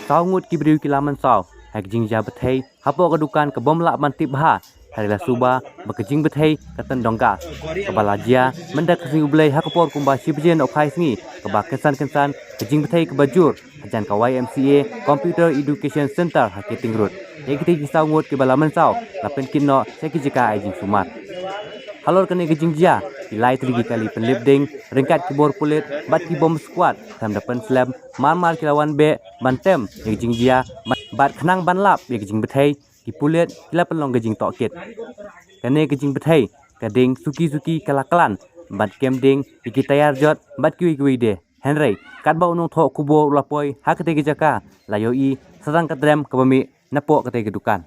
saw ngut ki briew ki laman saw hak jing ja bthei hapoh ke dukan ke bom lak ban tip ha harila Suba bekejing bthei ke tyndong gas kepala jia mendak sing ublei hakapor kumba sibjen okhai singi keba kensan kejing bthei ke bajur hajan ka YMCA Computer Education Center ha Keating Road ekiti ki saw ngut ki balaman saw lapen kinno seki jika ai jing sumar halor kene kejing jia ilai trigi kali penlip ding ringkat kibor kulit bat ki bom squad tam depan slam mar kilawan be bantem kejing jia bat khnang ban lap kejing bethei ki pulet kila pelong kejing tokit kene kejing bethei kading suki kalaklan bat kem ding iki tayar jot bat kui de henry kat ba unung thok kubo lapoi hakte ki jaka layoi sarang kadrem kabami napo kate ke dukan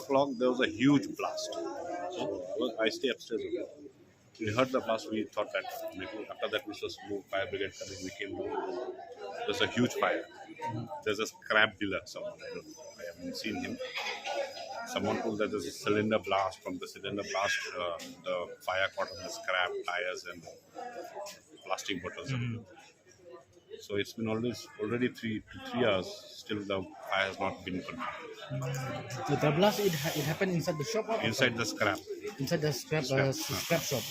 O'clock, there was a huge blast. So I stay upstairs. We heard the blast. We thought that maybe after that we saw smoke, fire brigade coming. We came down. There's a huge fire. There's a scrap dealer. Someone I don't know. I haven't seen him. Someone told that there's a cylinder blast. From the cylinder blast, the fire caught on the scrap tires and plastic bottles. So it's been already three hours. Still the fire has not been controlled. So the blast it happened inside the shop or Inside the scrap. inside the scrap shop. Scrap shop.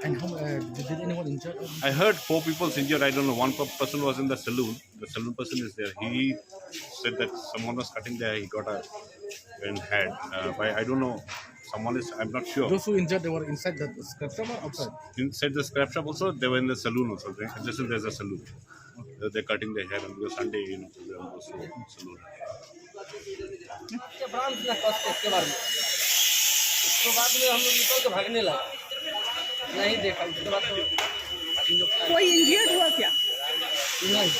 And how did anyone injured? I heard 4 people injured. I don't know. One person was in the saloon. The saloon person is there. He said that someone was cutting there. He got a head. But I don't know. Someone is. I'm not sure. Those who injured, they were inside the scrap shop or outside? Inside the scrap shop also. They were in the saloon also. Just there's a saloon. They're cutting their hair on because Sunday, they also saloon. उसके बाद में हम लोग निकल के भागने लगे नहीं देखा उसके बाद तो कोई इंजर्ड हुआ क्या नहीं